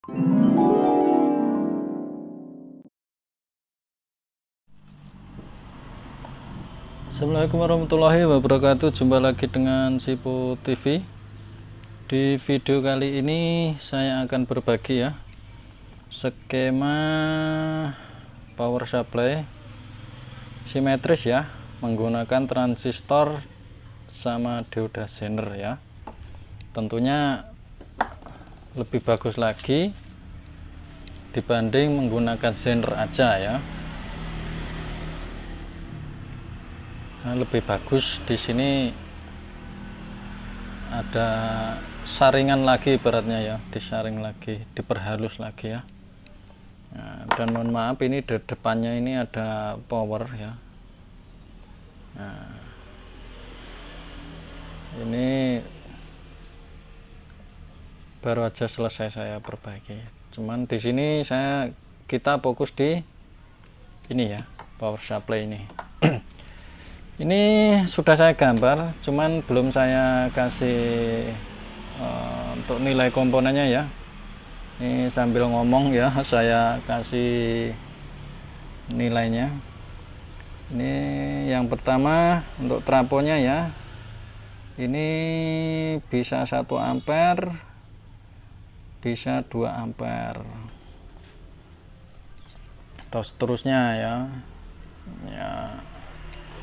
Assalamualaikum warahmatullahi wabarakatuh. Jumpa lagi dengan Sipo TV. Di video kali ini saya akan berbagi ya skema power supply simetris ya, menggunakan transistor sama dioda Zener ya. Tentunya lebih bagus lagi dibanding menggunakan Zener aja ya. Nah, lebih bagus di sini ada saringan lagi ibaratnya ya, disaring lagi, diperhalus lagi ya. Nah, dan mohon maaf ini di depannya ini ada power ya. Nah, ini baru aja selesai saya perbaiki. Cuman di sini kita fokus di ini ya, power supply ini. Ini sudah saya gambar, cuman belum saya kasih untuk nilai komponennya ya. Ini sambil ngomong ya, saya kasih nilainya. Ini yang pertama untuk trafonya ya. Ini bisa 1 ampere, bisa 2 ampere. Terus seterusnya ya. Ya.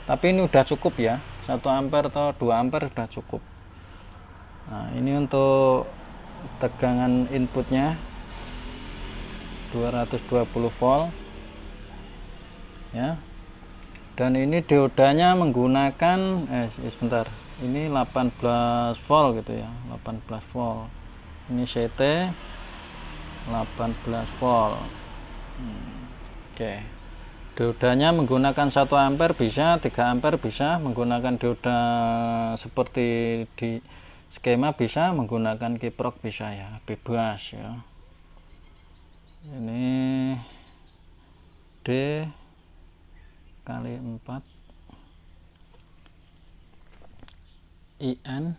Tapi ini udah cukup ya, 1 ampere atau 2 ampere sudah cukup. Nah, ini untuk tegangan inputnya 220 volt ya. Dan ini diodanya menggunakan sebentar, ini 18 volt gitu ya, 18 volt. Ini CT 18 volt. Oke. Diodanya menggunakan 1 ampere bisa, 3 ampere bisa, menggunakan dioda seperti di skema bisa, menggunakan kiprok bisa ya, bebas ya. Ini D kali 4 IN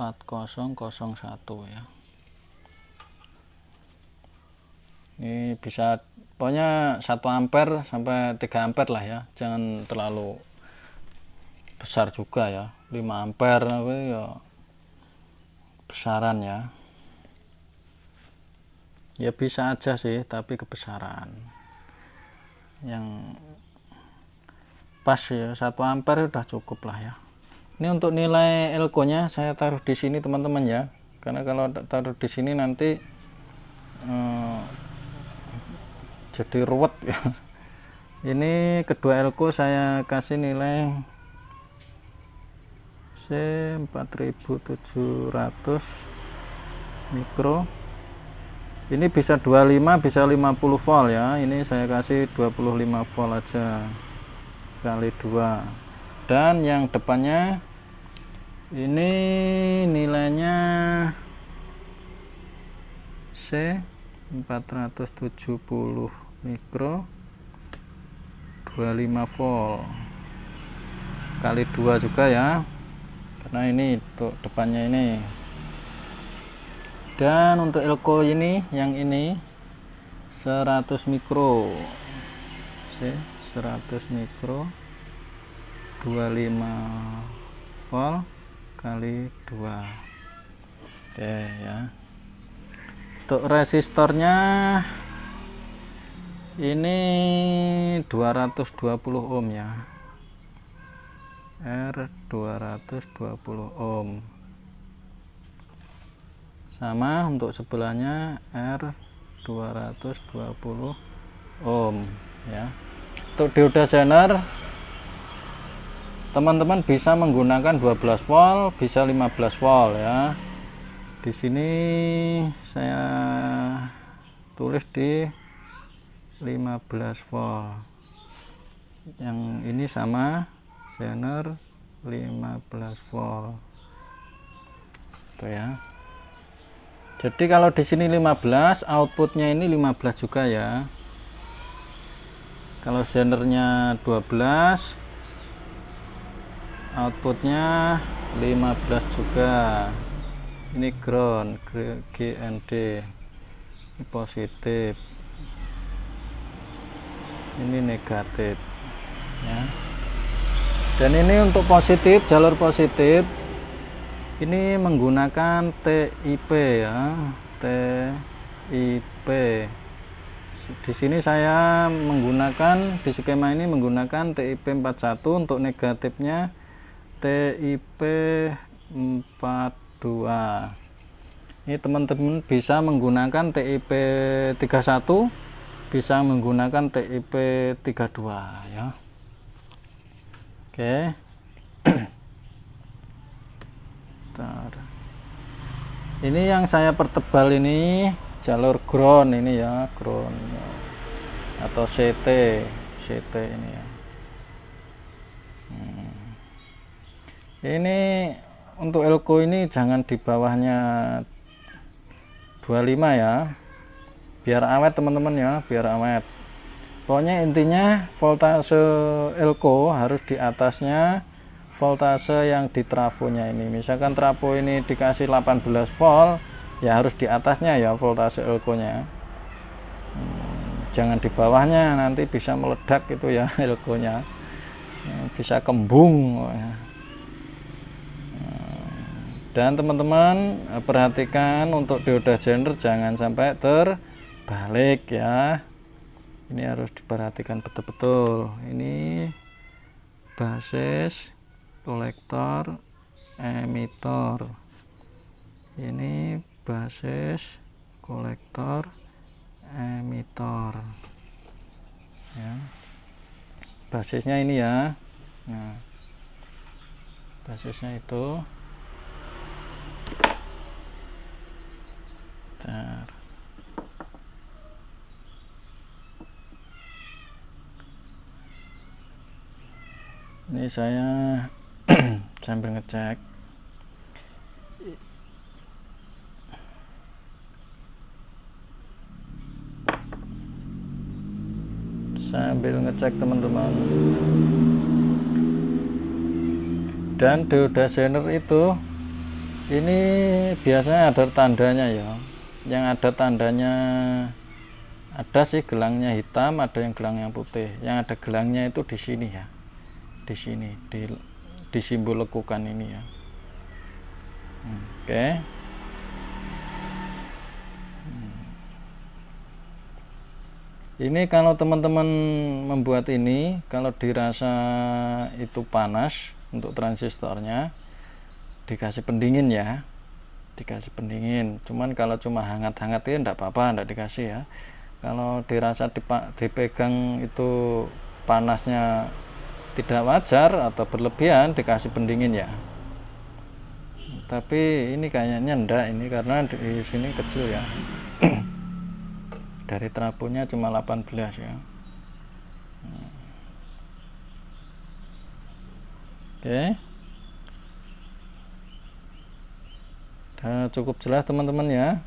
4001 ya. Ini bisa pokoknya 1 ampere sampai 3 ampere lah ya, jangan terlalu besar juga ya, 5 ampere ya besaran ya. Ya bisa aja sih, tapi kebesaran yang pas ya, 1 ampere udah cukup lah ya. Ini untuk nilai elko nya saya taruh di sini teman-teman ya, karena kalau taruh di sini nanti jadi ruwet ya. Ini kedua elko saya kasih nilai C4700 mikro. Ini bisa 25 bisa 50 volt ya. Ini saya kasih 25 volt aja kali 2. Dan yang depannya ini nilainya C470 mikro 25 volt kali 2 juga ya, karena ini untuk depannya ini. Dan untuk elko ini yang ini 100 mikro, C 100 mikro 25 volt kali 2. Oke ya. Untuk resistornya ini 220 ohm ya, R 220 ohm, sama untuk sebelahnya R 220 ohm ya. Untuk dioda Zener teman-teman bisa menggunakan 12 volt, bisa 15 volt ya. Di sini saya tulis di 15 volt. Yang ini sama Zener 15 volt. Tuh ya. Jadi kalau di sini 15, outputnya ini 15 juga ya. Kalau Zenernya 12, outputnya 15 juga. ini ground, GND, ini positif, ini negatif ya. Dan ini untuk positif, jalur positif ini menggunakan TIP ya, TIP. Di sini saya menggunakan, di skema ini menggunakan TIP 41, untuk negatifnya TIP 42. Ini teman-teman bisa menggunakan TIP 31, bisa menggunakan TIP 32 ya. Oke. Bentar. Ini yang saya pertebal ini jalur ground ini ya, ground atau CT ini ya. Ini untuk elko ini jangan di bawahnya 25 ya, biar awet teman-teman ya, biar awet. Pokoknya intinya voltase elko harus di atasnya voltase yang di trafonya ini. Misalkan trafo ini dikasih 18 volt, ya harus di atasnya ya voltase elko-nya. Jangan di bawahnya, nanti bisa meledak itu ya elko-nya. Bisa kembung. Dan teman-teman perhatikan untuk dioda Zener jangan sampai terbalik ya. Ini harus diperhatikan betul-betul. Ini basis, kolektor, emitor. Ini basis, kolektor, emitor. Ya. Basisnya ini ya. Nah, basisnya itu. Bentar. Ini saya sambil ngecek. Sambil ngecek teman-teman. Dan dioda Zener itu ini biasanya ada tandanya ya. Yang ada tandanya, ada sih gelangnya hitam, ada yang gelangnya putih. Yang ada gelangnya itu di sini ya. Di sini di simbol lekukan ini ya. Oke. Ini kalau teman-teman membuat ini, kalau dirasa itu panas untuk transistornya, dikasih pendingin ya, dikasih pendingin. Cuman kalau cuma hangat-hangat ya enggak apa-apa, enggak dikasih ya. Kalau dirasa dipegang itu panasnya tidak wajar atau berlebihan, dikasih pendingin ya. Tapi ini kayaknya enggak, ini karena di sini kecil ya. Dari trafonya cuma 18 ya. Oke. Nah, cukup jelas teman-teman ya.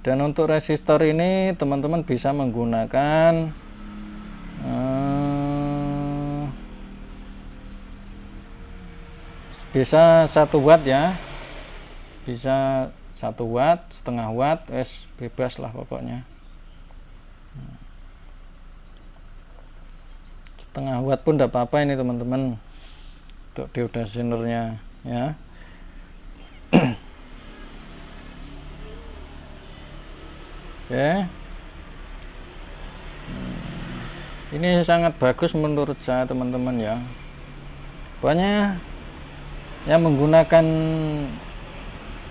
Dan untuk resistor ini teman-teman bisa menggunakan bisa 1 watt ya, bisa 1 watt, setengah watt, bebas lah pokoknya. Setengah watt pun tidak apa-apa ini teman-teman, untuk dioda Zenernya ya. Oke. Ini sangat bagus menurut saya teman-teman ya. Pokoknya yang menggunakan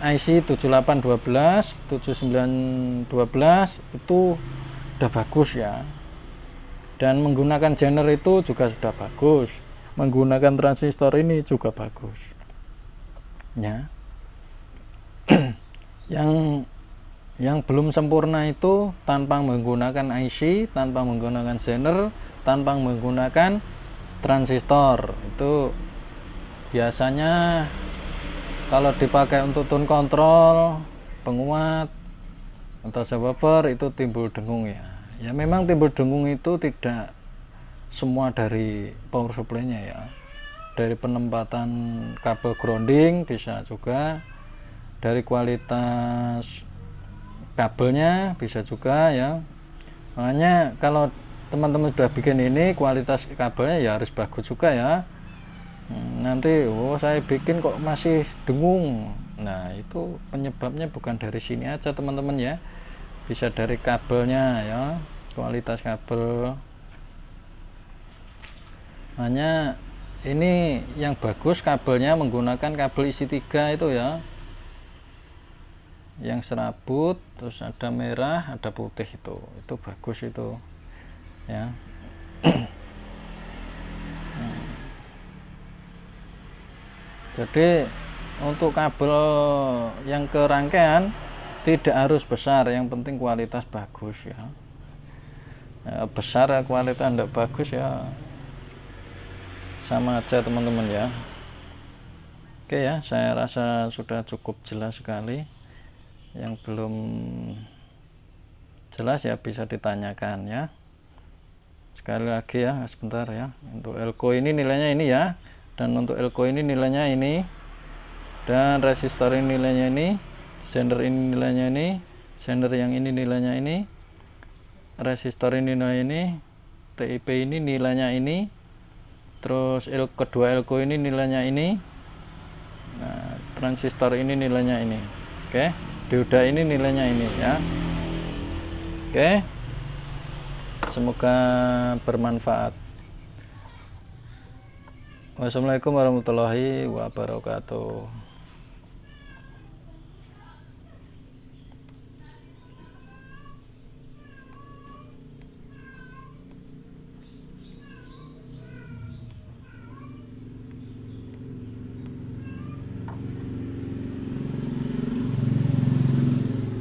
IC 7812, 7912 itu udah bagus ya. Dan menggunakan Zener itu juga sudah bagus. Menggunakan transistor ini juga bagus. Ya. Yang belum sempurna itu tanpa menggunakan IC, tanpa menggunakan Zener, tanpa menggunakan transistor. Itu biasanya kalau dipakai untuk tone control, penguat atau subwoofer itu timbul dengung ya. Ya memang timbul dengung itu tidak semua dari power supply-nya ya. dari penempatan kabel grounding, bisa juga dari kualitas kabelnya, bisa juga ya. Makanya kalau teman-teman sudah bikin ini, kualitas kabelnya ya harus bagus juga ya. Nanti saya bikin kok masih dengung, nah itu penyebabnya bukan dari sini aja teman-teman ya, bisa dari kabelnya ya, kualitas kabel. Hanya ini yang bagus kabelnya menggunakan kabel isi 3 itu ya, yang serabut, terus ada merah ada putih, itu bagus itu ya. Jadi untuk kabel yang ke rangkaian tidak harus besar, yang penting kualitas bagus ya. Besar kualitas tidak bagus ya sama aja teman-teman ya. Oke ya, saya rasa sudah cukup jelas sekali. Yang belum jelas ya bisa ditanyakan ya. Sekali lagi ya, sebentar ya. Untuk elko ini nilainya ini ya, dan untuk elko ini nilainya ini, dan resistor ini nilainya ini, sender ini nilainya ini, sender yang ini nilainya ini, resistor ini nilainya ini, TIP ini nilainya ini, terus kedua elko ini nilainya ini, nah, transistor ini nilainya ini. Oke, dioda ini nilainya ini ya. Oke, semoga bermanfaat. Wassalamualaikum warahmatullahi wabarakatuh.